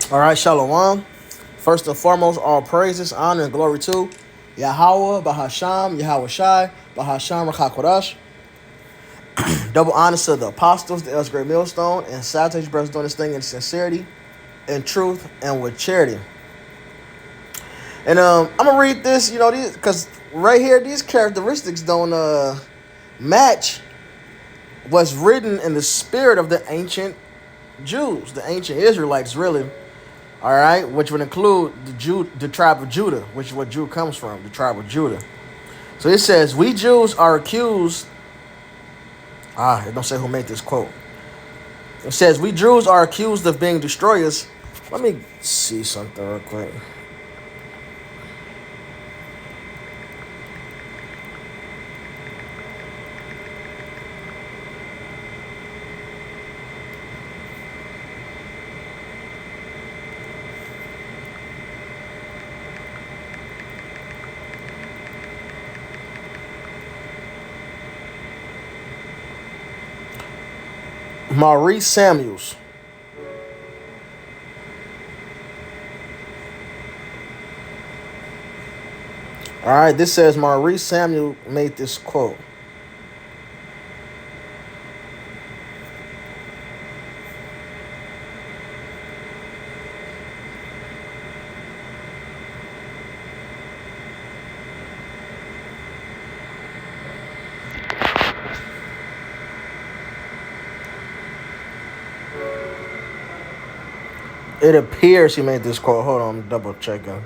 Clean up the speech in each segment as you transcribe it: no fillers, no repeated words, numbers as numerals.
All right, Shalom. First and foremost, all praises, honor, and glory to Yahweh, Bahasham, Yahweh Shai, Bahasham, Rakakodash. Double honors to the apostles, the Els Great Millstone, and Saturday brothers doing this thing in sincerity, in truth, and with charity. And I'm gonna read this, because right here, these characteristics don't match what's written in the spirit of the ancient Jews, the ancient Israelites, really. All right, which would include the tribe of Judah, which is what Judah comes from, the tribe of Judah. So it says, we Jews are accused. It don't say who made this quote. It says, we Jews are accused of being destroyers. Let me see something real quick. Maurice Samuels. All right, this says Maurice Samuel made this quote. It appears he made this quote. Hold on, I'm double checking.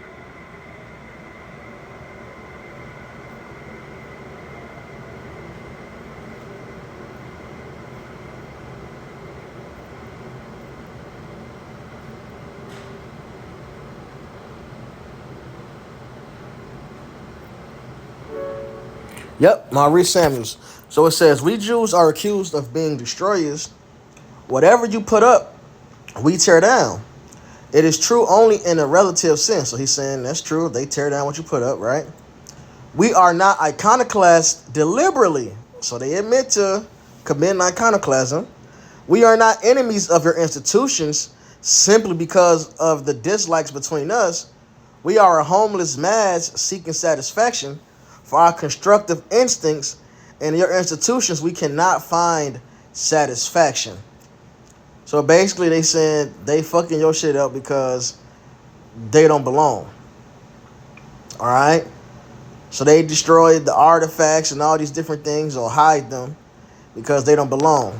Yep, Maurice Samuels. So it says, we Jews are accused of being destroyers. Whatever you put up, we tear down. It is true only in a relative sense. So he's saying that's true. They tear down what you put up, right? We are not iconoclasts deliberately. So they admit to committing iconoclasm. We are not enemies of your institutions simply because of the dislikes between us. We are a homeless mass seeking satisfaction for our constructive instincts. In your institutions, we cannot find satisfaction. So basically, they said they fucking your shit up because they don't belong. All right? So they destroyed the artifacts and all these different things or hide them because they don't belong.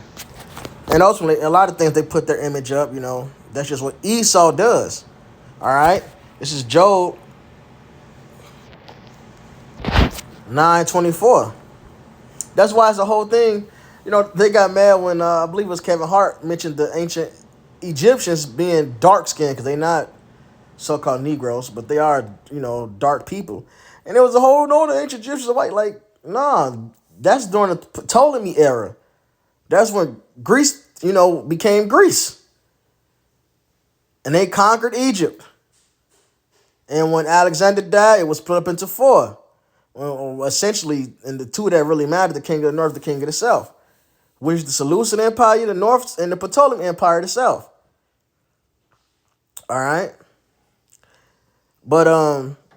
And ultimately, a lot of things they put their image up, that's just what Esau does. All right? This is Job 9:24. That's why it's a whole thing. They got mad when I believe it was Kevin Hart mentioned the ancient Egyptians being dark skinned because they're not so-called Negroes, but they are, dark people. And it was a whole no, the ancient Egyptians are white. Like, nah, that's during the Ptolemy era. That's when Greece, became Greece. And they conquered Egypt. And when Alexander died, it was split up into four. Well, essentially, and the two that really mattered, the king of the north, the king of the south, which is the Seleucid Empire, the north, and the Ptolemaic Empire, the south. All right. But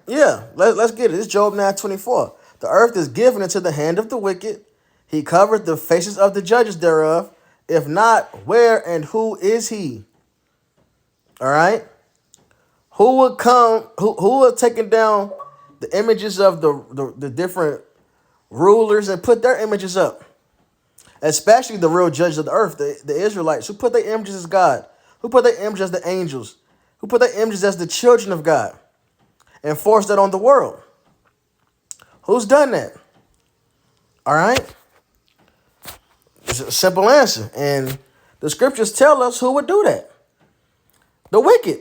yeah, let's get it. It's Job 9:24. The earth is given into the hand of the wicked. He covered the faces of the judges thereof. If not, where and who is he? All right. Who would come? Who have taken down the images of the different rulers and put their images up? Especially the real judges of the earth, the Israelites, who put their images as God, who put their images as the angels, who put their images as the children of God, and forced that on the world. Who's done that? All right? It's a simple answer. And the scriptures tell us who would do that. The wicked.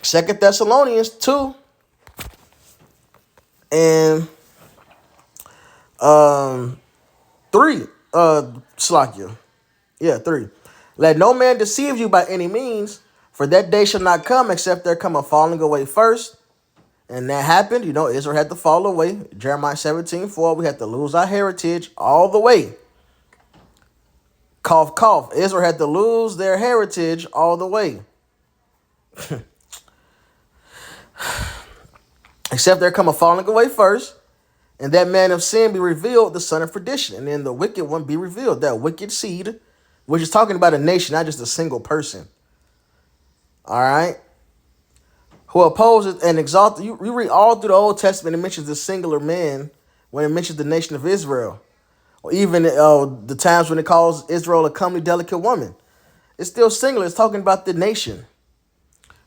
2 Thessalonians 2 and 3. Slakia. Yeah, 3. Let no man deceive you by any means, for that day shall not come except there come a falling away first. And that happened, Israel had to fall away. Jeremiah 17:4, we had to lose our heritage all the way. Cough, cough. Israel had to lose their heritage all the way. except there come a falling away first, and that man of sin be revealed, the son of perdition, and then the wicked one be revealed, that wicked seed, which is talking about a nation, not just a single person. All right? Who opposes and exalts. You read all through the Old Testament, it mentions the singular man when it mentions the nation of Israel. Or even the times when it calls Israel a comely, delicate woman. It's still singular. It's talking about the nation.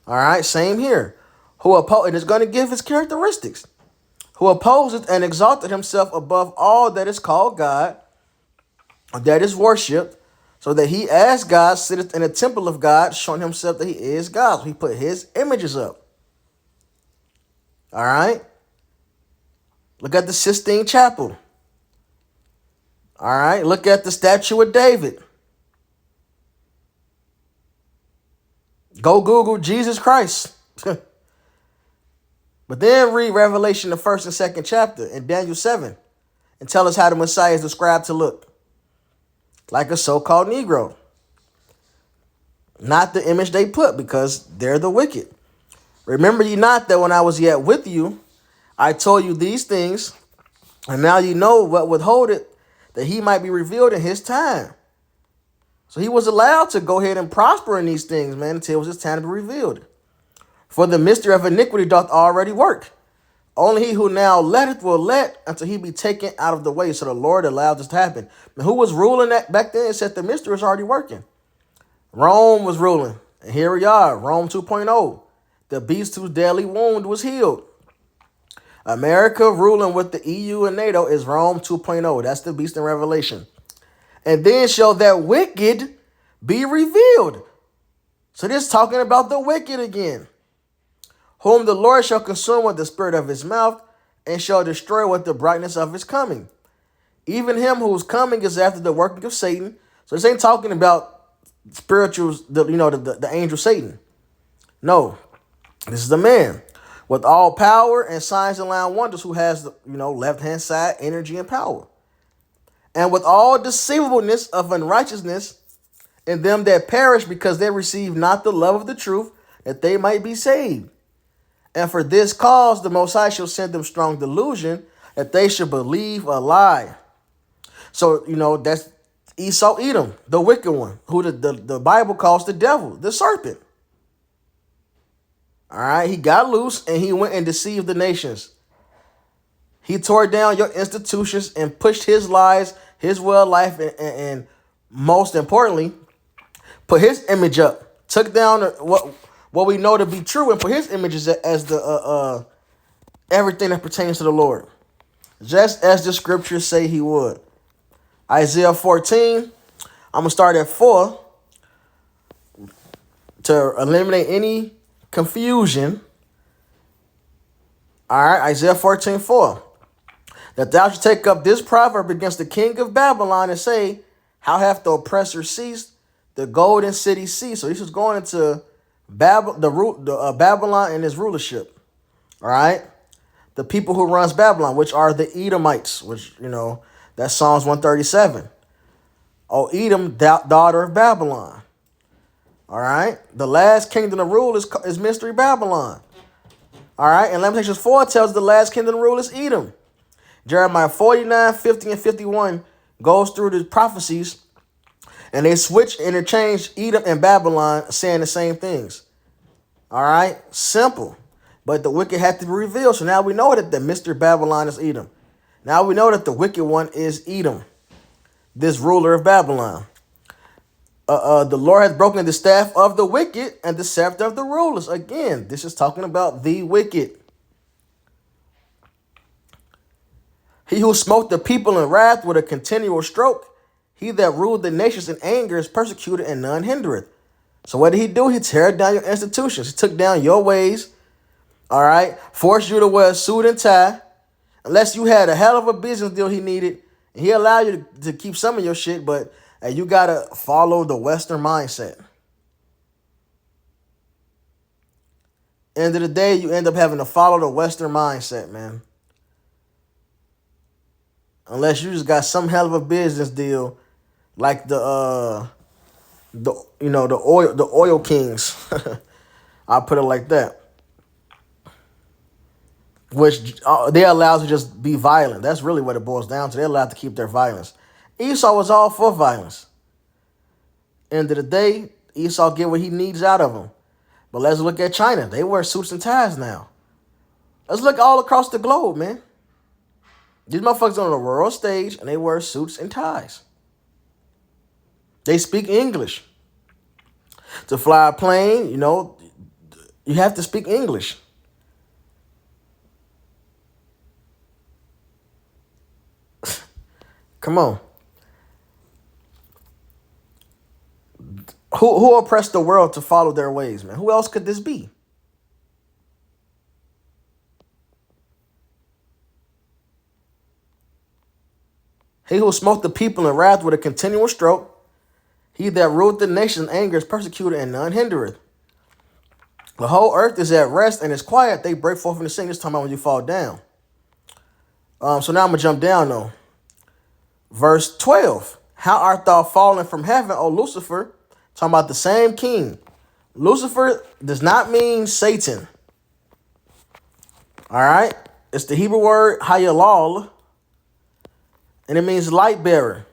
All right? Same here. And it's going to give his characteristics. Who opposes and exalted himself above all that is called God, that is worshipped, so that he as God sitteth in the temple of God, showing himself that he is God. So he put his images up. All right? Look at the Sistine Chapel. All right? Look at the statue of David. Go Google Jesus Christ. But then read Revelation, the 1st and 2nd chapter, and Daniel 7, and tell us how the Messiah is described to look. Like a so-called Negro. Not the image they put, because they're the wicked. Remember ye not that when I was yet with you, I told you these things, and now you know what withholdeth, that he might be revealed in his time. So he was allowed to go ahead and prosper in these things, man, until it was his time to be revealed. For the mystery of iniquity doth already work. Only he who now letteth will let until he be taken out of the way. So the Lord allowed this to happen. And who was ruling that back then? It said the mystery was already working. Rome was ruling. And here we are, Rome 2.0. The beast whose deadly wound was healed. America ruling with the EU and NATO is Rome 2.0. That's the beast in Revelation. And then shall that wicked be revealed. So this is talking about the wicked again. Whom the Lord shall consume with the spirit of his mouth, and shall destroy with the brightness of his coming. Even him whose coming is after the working of Satan. So this ain't talking about spirituals, the angel Satan. No, this is the man with all power and signs and lying wonders, who has the left hand side energy and power, and with all deceivableness of unrighteousness in them that perish, because they receive not the love of the truth, that they might be saved. And for this cause the Most High shall send them strong delusion, that they should believe a lie. So, that's Esau Edom, the wicked one, who the Bible calls the devil, the serpent. All right, he got loose and he went and deceived the nations. He tore down your institutions and pushed his lies, his way of life, and most importantly, put his image up. Took down what we know to be true and put his images as the everything that pertains to the Lord, just as the scriptures say he would. Isaiah 14, I'm gonna start at 4 to eliminate any confusion. All right, Isaiah 14:4. That thou should take up this proverb against the king of Babylon and say, how hath the oppressor ceased, the golden city ceased? So this is going into Babylon and his rulership. All right, the people who runs Babylon, which are the Edomites, which that's Psalms 137. O Edom, daughter of Babylon. All right, the last kingdom to rule is Mystery Babylon. All right, and Lamentations 4 tells the last kingdom to rule is Edom. Jeremiah 49, 50, and 51 goes through the prophecies, and they interchange Edom and Babylon, saying the same things. All right, simple. But the wicked had to be revealed. So now we know that the Mystery Babylon is Edom. Now we know that the wicked one is Edom, this ruler of Babylon. The Lord has broken the staff of the wicked and the scepter of the rulers. Again, this is talking about the wicked. He who smote the people in wrath with a continual stroke, he that ruled the nations in anger is persecuted and none hindereth. So what did he do? He tear down your institutions. He took down your ways. All right. Forced you to wear a suit and tie. Unless you had a hell of a business deal he needed. And he allowed you to keep some of your shit, but you got to follow the Western mindset. End of the day, you end up having to follow the Western mindset, man. Unless you just got some hell of a business deal, like the oil kings. I'll put it like that. which they're allowed to just be violent. That's really what it boils down to. They're allowed to keep their violence. Esau was all for violence. End of the day, Esau get what he needs out of him. But let's look at China. They wear suits and ties now. Let's look all across the globe, man. These motherfuckers on the world stage and they wear suits and ties. They speak English. To fly a plane, you have to speak English. Come on. Who oppressed the world to follow their ways, man? Who else could this be? He who smote the people in wrath with a continual stroke, he that ruled the nation in anger is persecuted and none hindereth. The whole earth is at rest and is quiet. They break forth into sing. This time about when you fall down. So now I'm going to jump down though. Verse 12. How art thou fallen from heaven, O Lucifer? Talking about the same king. Lucifer does not mean Satan. All right. It's the Hebrew word hayalal. And it means light bearer.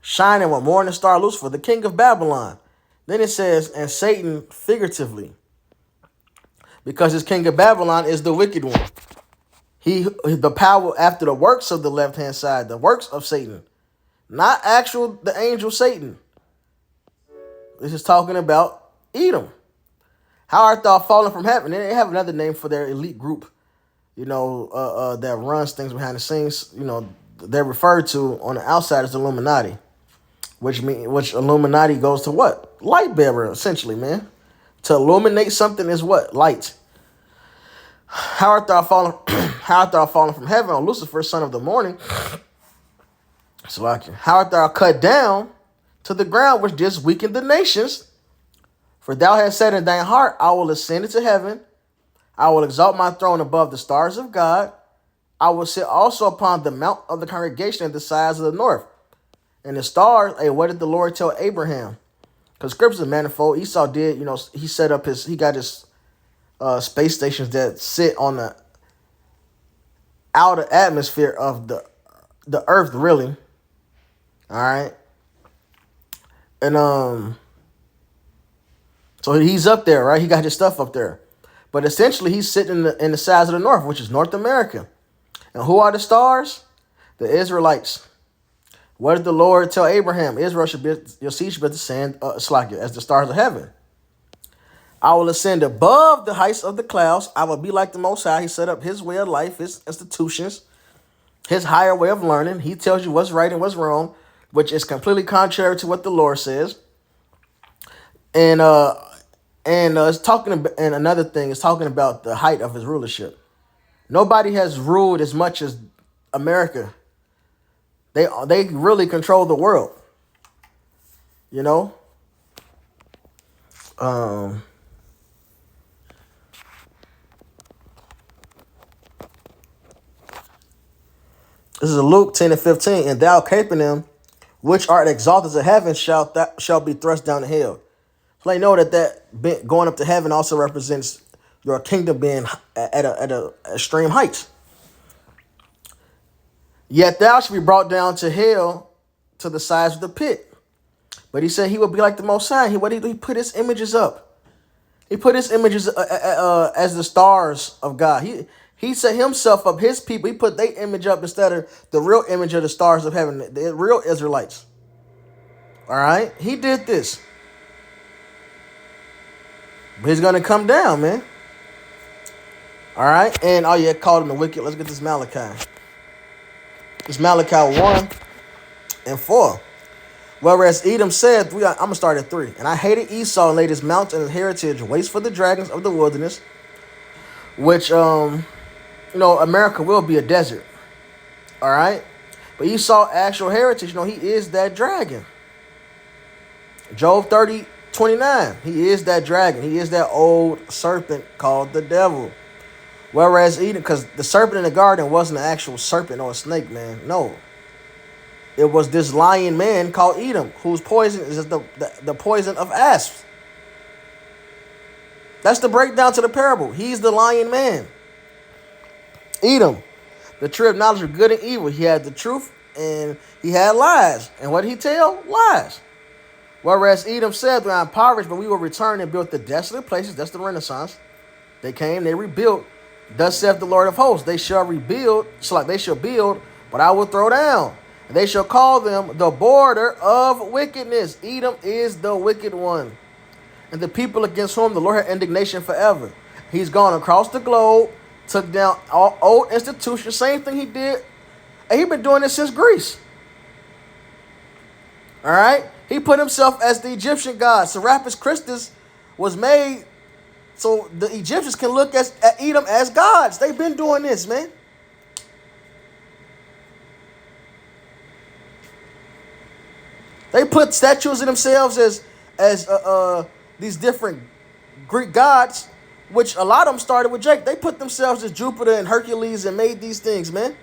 Shining with morning star Lucifer, the king of Babylon. Then it says, and Satan figuratively. Because his king of Babylon is the wicked one. The power after the works of the left-hand side, the works of Satan. Not the angel Satan. This is talking about Edom. How art thou fallen from heaven? And they have another name for their elite group, that runs things behind the scenes. They're referred to on the outside as Illuminati, which Illuminati goes to what? Light bearer, essentially, man. To illuminate something is what? Light. How art thou fallen? How art thou fallen from heaven, O Lucifer, son of the morning? How art thou cut down to the ground, which didst weaken the nations? For thou hast said in thine heart, I will ascend into heaven. I will exalt my throne above the stars of God. I will sit also upon the mount of the congregation at the sides of the north. And the stars, what did the Lord tell Abraham? Because scriptures are manifold. Esau did, he got his space stations that sit on the outer atmosphere of the earth, really. All right. And so he's up there, right? He got his stuff up there. But essentially he's sitting in the sides of the north, which is North America. And who are the stars? The Israelites. What did the Lord tell Abraham? Israel should be, your seed should be the sand, as the stars of heaven. I will ascend above the heights of the clouds. I will be like the Most High. He set up his way of life, his institutions, his higher way of learning. He tells you what's right and what's wrong, which is completely contrary to what the Lord says. And it's talking about, and another thing is talking about the height of his rulership. Nobody has ruled as much as America. They really control the world. This is Luke 10:15. And thou, Capernaum, which art exalted to heaven, shall be thrust down to hell. So they know that going up to heaven also represents your kingdom being at a extreme height. Yet thou shalt be brought down to hell, to the sides of the pit. But he said he would be like the Most High. He put his images up. He put his images as the stars of God. He set himself up, his people. He put their image up instead of the real image of the stars of heaven, the real Israelites. All right? He did this. But he's going to come down, man. All right? And, called him the wicked. Let's get this Malachi. It's Malachi 1:4. Whereas Edom said, I'm going to start at 3. And I hated Esau and laid his mountain and heritage waste for the dragons of the wilderness, which, America will be a desert. All right? But Esau's actual heritage, he is that dragon. Job 30:29. He is that dragon. He is that old serpent called the devil. Whereas Edom, because the serpent in the garden wasn't an actual serpent or a snake, man. No. It was this lion man called Edom, whose poison is the poison of asps. That's the breakdown to the parable. He's the lion man. Edom, the tree of knowledge of good and evil. He had the truth and he had lies. And what did he tell? Lies. Whereas Edom said, "We are impoverished, but we will return and build the desolate places." That's the Renaissance. They came, they rebuilt. Thus saith the Lord of hosts, they shall rebuild, so like they shall build, but I will throw down. And they shall call them the border of wickedness. Edom is the wicked one. And the people against whom the Lord had indignation forever. He's gone across the globe, took down all old institutions, same thing he did. And he's been doing this since Greece. All right? He put himself as the Egyptian god. Serapis Christus was made so the Egyptians can look at Edom as gods. They've been doing this, man. They put statues of themselves as these different Greek gods, which a lot of them started with Jake. They put themselves as Jupiter and Hercules and made these things, man.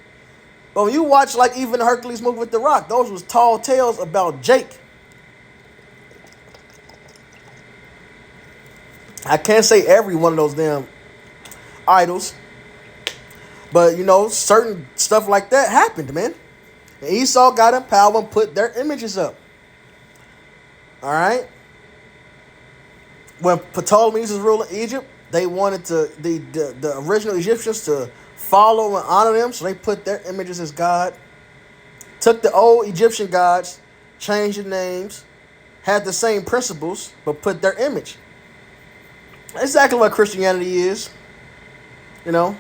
But when you watch like even the Hercules movie with The Rock, those was tall tales about Jake. I can't say every one of those damn idols, but you know, certain stuff like that happened, man. And Esau got in power and put their images up. All right. When Ptolemies was ruling Egypt, they wanted the original Egyptians to follow and honor them, so they put their images as God. Took the old Egyptian gods, changed the names, had the same principles, but put their image. Exactly what Christianity is, you know.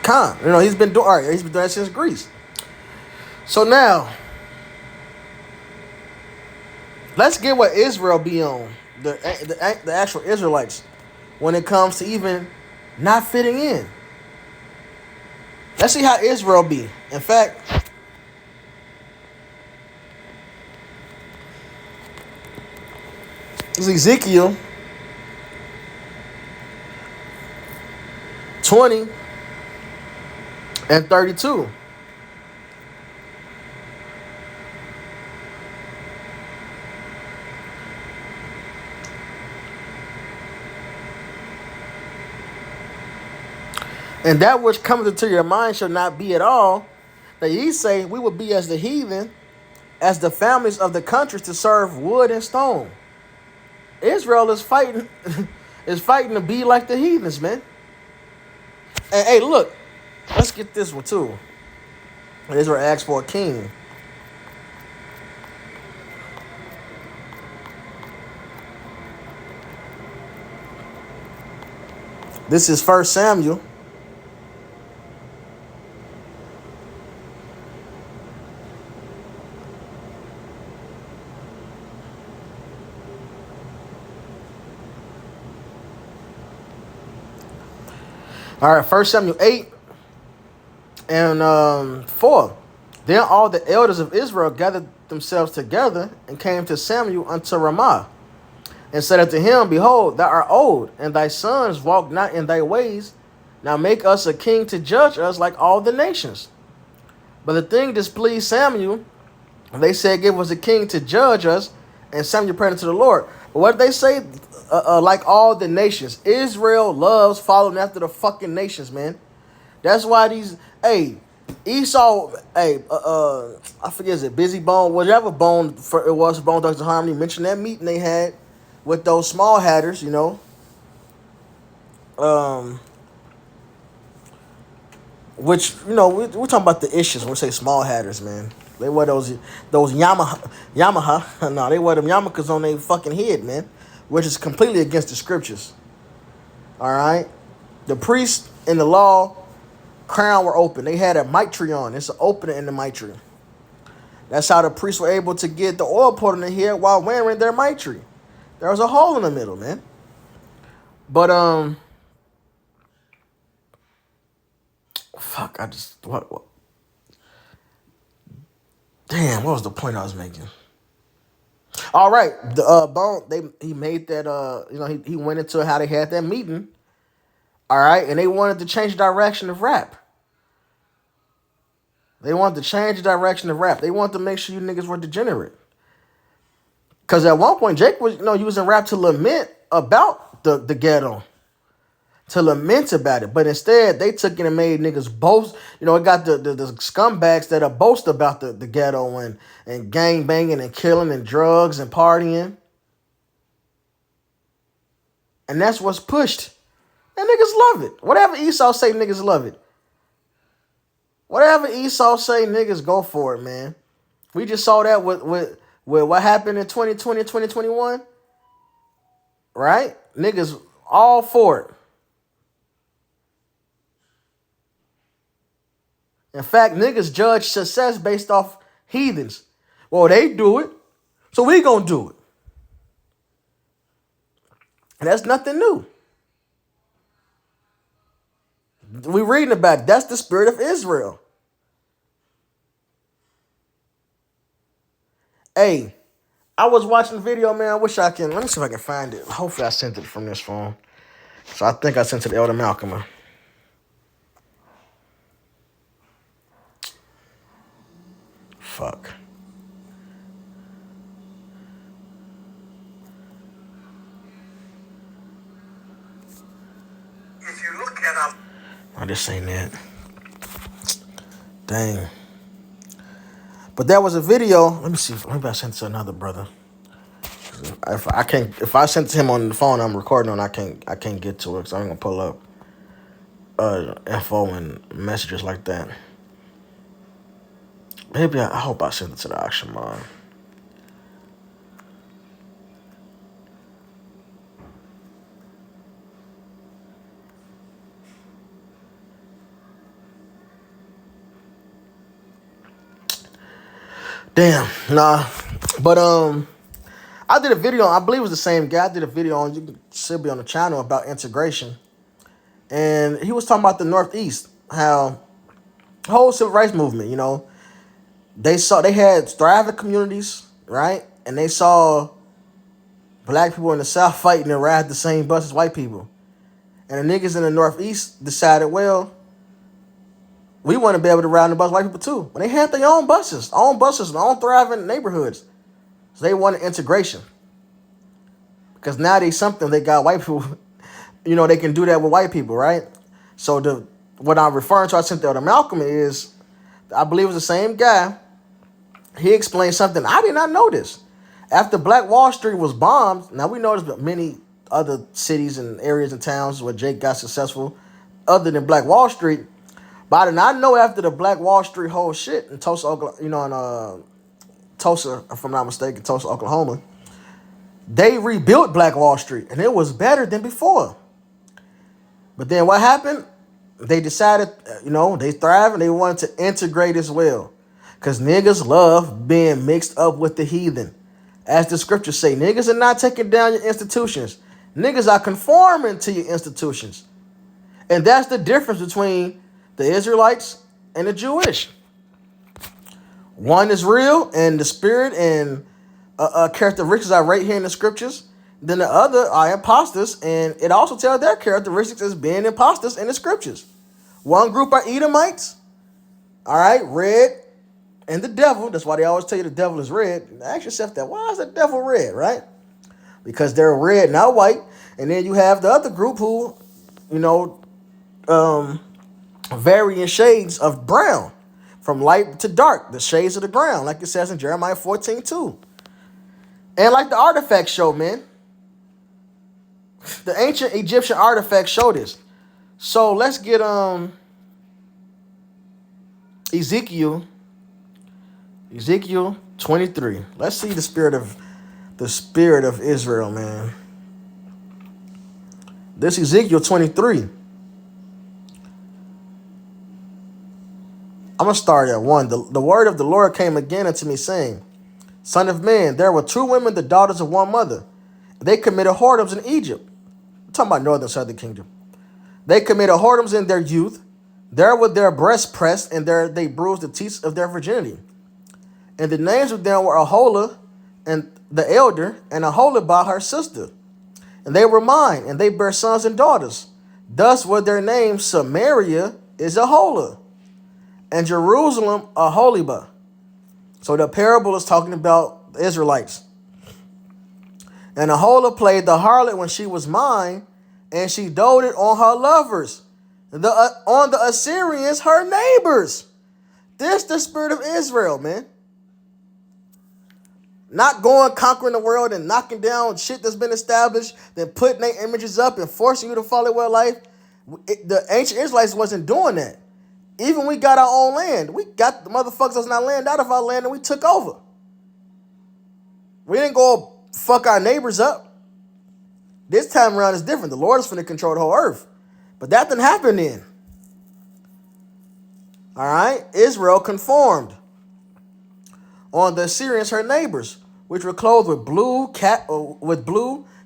Khan, you know, he's been doing all right. He's been doing that since Greece. So now, let's get what Israel be on the actual Israelites when it comes to even not fitting in. Let's see how Israel be. In fact, this is Ezekiel 20 and 32. And that which cometh into your mind shall not be at all, that ye say, we will be as the heathen, as the families of the countries to serve wood and stone. Israel is fighting is fighting to be like the heathens, man. And hey, look, let's get this one too. Israel asks for a king. This is 1 Samuel. All right, 1 Samuel 8 and 4. Then all the elders of Israel gathered themselves together and came to Samuel unto Ramah, and said unto him, Behold, thou art old, and thy sons walk not in thy ways. Now make us a king to judge us like all the nations. But the thing displeased Samuel, and they said, Give us a king to judge us. And Samuel prayed unto the Lord. But what did they say? Like all the nations. Israel loves following after the fucking nations, man. That's why these, hey, Esau, hey, I forget, is it Busy Bone? Whatever bone for it was, Bone Thugs and Harmony mentioned that meeting they had with those small hatters, you know. Which, you know, we're talking about the issues when we say small hatters, man. They wear those Yamaha. No, they wear them yarmulkes on their fucking head, man. Which is completely against the scriptures. All right? The priest in the law, crown were open. They had a mitre on. It's an opening in the mitre. That's how the priests were able to get the oil poured in their head while wearing their mitre. There was a hole in the middle, man. But, fuck, what? Damn, what was the point I was making? All right, the Bone, he made that, you know, he went into how they had that meeting. All right, and they wanted to change the direction of rap. They wanted to change the direction of rap. They wanted to make sure you niggas were degenerate. Because at one point, Jake was, using rap to lament about the ghetto, to lament about it. But instead, they took it and made niggas boast. It got the scumbags that are boast about the ghetto and gang banging and killing and drugs and partying. And that's what's pushed. And niggas love it. Whatever Esau say, niggas love it. Whatever Esau say, niggas go for it, man. We just saw that with what happened in 2020 and 2021. Right? Niggas all for it. In fact, niggas judge success based off heathens. Well, they do it, so we gonna do it. And that's nothing new. We reading about it. That's the spirit of Israel. Hey, I was watching the video, man. I wish I can. Let me see if I can find it. Hopefully I sent it from this phone. So I think I sent it to Elder Malcolm. Fuck. If you look at us. Oh, this ain't it. Dang. But there was a video. Let me see. Maybe I sent it to another brother. If I sent it to him on the phone I'm recording on, I can't get to it because I'm gonna pull up info and messages like that. Maybe I hope I sent it to the Akshaman. Damn, nah. But I did a video, I believe it was the same guy. I did a video on, you can still be on the channel, about integration. And he was talking about the Northeast, how the whole civil rights movement, they had thriving communities, right? And they saw black people in the South fighting and ride the same bus as white people. And the niggas in the Northeast decided, well, we want to be able to ride on the bus white people too. But they had their own buses, their own thriving neighborhoods. So they wanted integration. Because now they got white people, they can do that with white people, right? So what I'm referring to, I sent out to Malcolm, is, I believe it was the same guy. He explained something I did not know this. After Black Wall Street was bombed, now we noticed that many other cities and areas and towns where Jake got successful other than Black Wall Street. But I did not know after the Black Wall Street whole shit in Tulsa, Oklahoma, Tulsa, if I'm not mistaken, Tulsa, Oklahoma, they rebuilt Black Wall Street, and it was better than before. But then what happened? They decided, they thrive and they wanted to integrate as well. Because niggas love being mixed up with the heathen. As the scriptures say, niggas are not taking down your institutions. Niggas are conforming to your institutions. And that's the difference between the Israelites and the Jewish. One is real, and the spirit and characteristics are right here in the scriptures. Then the other are imposters, and it also tells their characteristics as being imposters in the scriptures. One group are Edomites, all right, red, and the devil. That's why they always tell you the devil is red. Ask yourself that, why is the devil red, right? Because they're red, not white. And then you have the other group who, varying shades of brown, from light to dark, the shades of the ground, like it says in Jeremiah 14:2. And like the artifacts show, man, the ancient Egyptian artifacts show this. So let's get Ezekiel 23. Let's see the spirit of Israel, man. This Ezekiel 23. I'm going to start at 1. The word of the Lord came again unto me, saying, Son of man, there were 2 women, the daughters of one mother. They committed whoredoms in Egypt. I'm talking about northern southern kingdom. They committed whoredoms in their youth. There were their breasts pressed, and there they bruised the teats of their virginity. And the names of them were Aholah, and the elder, and Aholibah her sister. And they were mine, and they bare sons and daughters. Thus were their names. Samaria is Aholah, and Jerusalem Aholibah. So the parable is talking about the Israelites. And Aholah played the harlot when she was mine, and she doted on her lovers, on the Assyrians, her neighbors. This the spirit of Israel, man. Not going conquering the world and knocking down shit that's been established, then putting their images up and forcing you to follow their life. The ancient Israelites wasn't doing that. Even we got our own land. We got the motherfuckers that's not land out of our land and we took over. We didn't go fuck our neighbors up. This time around is different. The Lord is finna control the whole earth. But that didn't happen then. All right? Israel conformed on the Assyrians, her neighbors, which were clothed with blue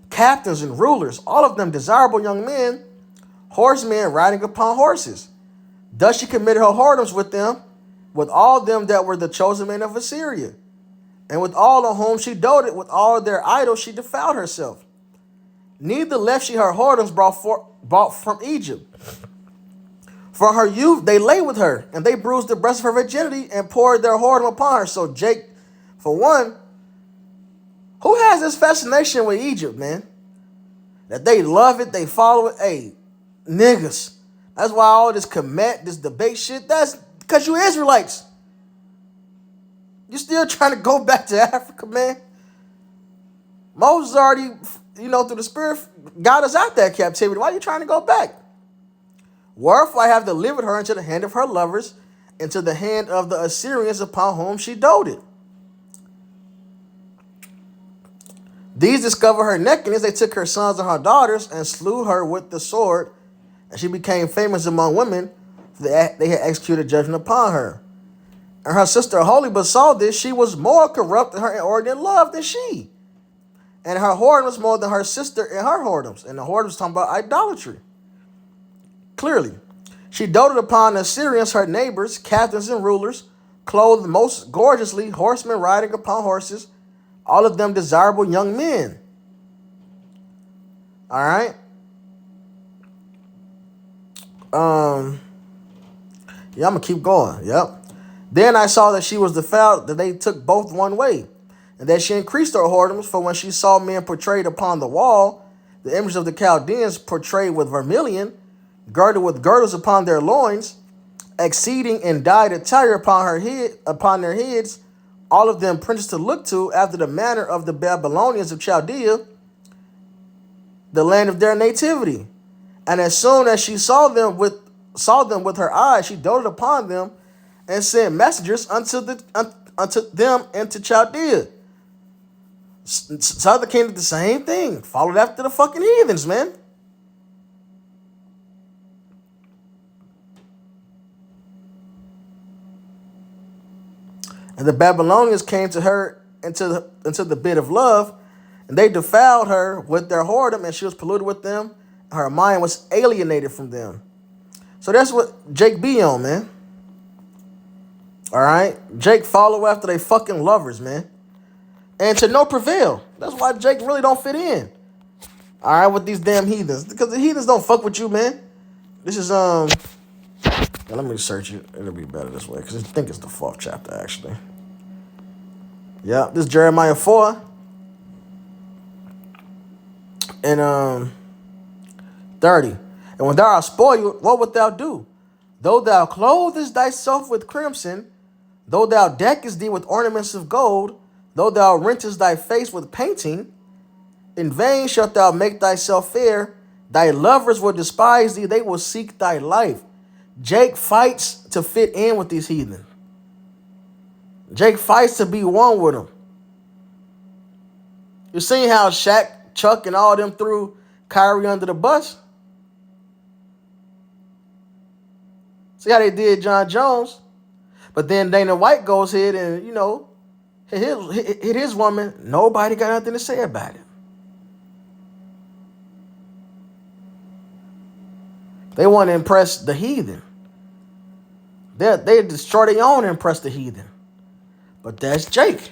captains and rulers, all of them desirable young men, horsemen riding upon horses. Thus she committed her whoredoms with them, with all them that were the chosen men of Assyria. And with all on whom she doted, with all their idols she defiled herself. Neither left she her whoredoms brought from Egypt. From her youth they lay with her, and they bruised the breast of her virginity and poured their whoredom upon her. So Jake, for one, who has this fascination with Egypt, man? That they love it, they follow it. Hey, niggas. That's why all this this debate shit, that's because you Israelites. You still trying to go back to Africa, man? Moses already, through the Spirit, got us out that captivity. Why are you trying to go back? Wherefore I have delivered her into the hand of her lovers, into the hand of the Assyrians upon whom she doted. These discovered her nakedness. They took her sons and her daughters and slew her with the sword, and she became famous among women, for they had executed judgment upon her. And her sister Aholibah saw this. She was more corrupt in her inordinate love than she. And her whoredom was more than her sister in her whoredoms. And the whoredom was talking about idolatry. Clearly, she doted upon the Assyrians, her neighbors, captains and rulers, clothed most gorgeously, horsemen riding upon horses, all of them desirable young men. All right. Yeah, I'm going to keep going. Yep. Then I saw that she was defiled, that they took both one way, and that she increased her whoredoms, for when she saw men portrayed upon the wall, the image of the Chaldeans portrayed with vermilion, girded with girdles upon their loins, exceeding in dyed attire upon their heads, all of them princes to look to, after the manner of the Babylonians of Chaldea, the land of their nativity. And as soon as she saw them with her eyes, she doted upon them, and sent messengers unto them into Chaldea. Southern Kingdom did the same thing. Followed after the fucking heathens, man. And the Babylonians came to her into the bed of love, and they defiled her with their whoredom, and she was polluted with them. Her mind was alienated from them. So that's what Jake be on, man. All right? Jake follow after they fucking lovers, man. And to no prevail. That's why Jake really don't fit in. All right, with these damn heathens. Because the heathens don't fuck with you, man. This is, let me search it. It'll be better this way, because I think it's the 4th chapter, actually. Yeah, this is Jeremiah 4. And, 30. And when thou art spoiled, what wilt thou do? Though thou clothest thyself with crimson, though thou deckest thee with ornaments of gold, though thou rentest thy face with painting, in vain shalt thou make thyself fair. Thy lovers will despise thee, they will seek thy life. Jake fights to fit in with these heathen. Jake fights to be one with them. You seen how Shaq, Chuck, and all them threw Kyrie under the bus? See how they did John Jones? But then Dana White goes ahead and, hit his woman. Nobody got nothing to say about it. They want to impress the heathen. They destroy their own and impress the heathen. But that's Jake.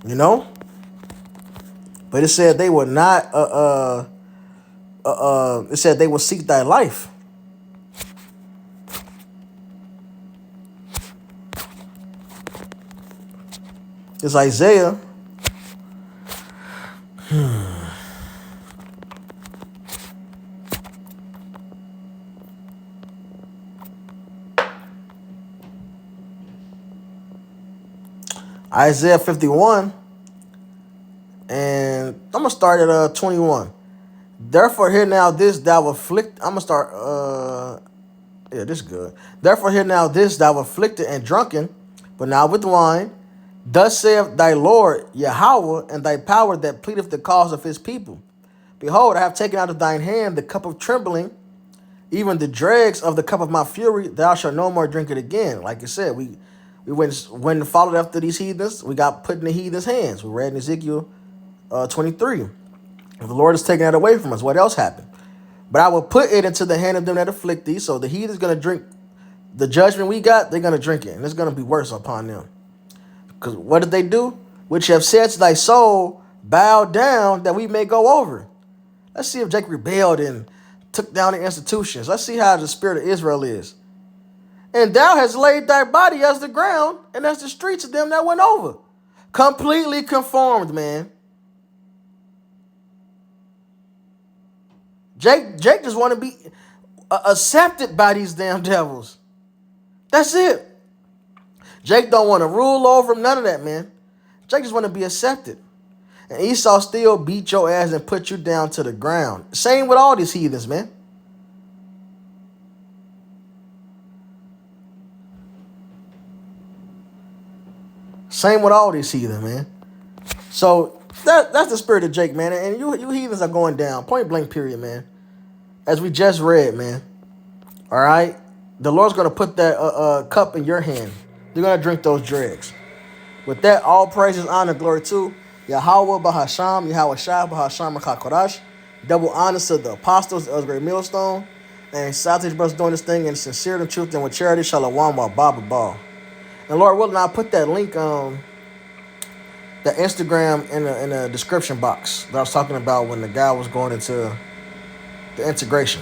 But it said they would not, it said they will seek thy life. It's Isaiah Isaiah 51, and I'm gonna start at 21. Therefore, hear now this thou afflict. I'm gonna start. Yeah, this is good. Therefore, hear now this thou afflicted and drunken, but not with wine. Thus saith thy Lord Yahweh, and thy power that pleadeth the cause of his people. Behold, I have taken out of thine hand the cup of trembling, even the dregs of the cup of my fury. Thou shalt no more drink it again. Like you said, we went and followed after these heathens. We got put in the heathens' hands. We read in Ezekiel 23. If the Lord is taking that away from us, what else happened? But I will put it into the hand of them that afflict thee. So the heathen's going to drink the judgment we got. They're going to drink it, and it's going to be worse upon them. Because what did they do? Which have said to thy soul, bow down that we may go over. Let's see if Jacob rebelled and took down the institutions. Let's see how the spirit of Israel is. And thou hast laid thy body as the ground and as the streets of them that went over. Completely conformed, man. Jake just want to be accepted by these damn devils. That's it. Jake don't want to rule over him, none of that, man. Jake just want to be accepted. And Esau still beat your ass and put you down to the ground. Same with all these heathens, man. Same with all these heathens, man. So that's the spirit of Jake, man. And you heathens are going down. Point blank, period, man. As we just read, man. All right? The Lord's going to put that cup in your hand. You're going to drink those dregs. With that, all praises, honor, glory to Yahweh Bahasham, Yahweh Shah Bahasham Rakakodash. Double honors to the apostles, the great millstone. And Southeast brothers doing this thing in sincerity and truth and with charity. Shalom wa Baba Ball. And Lord willing, I'll put that link the Instagram in the description box that I was talking about when the guy was going into the integration.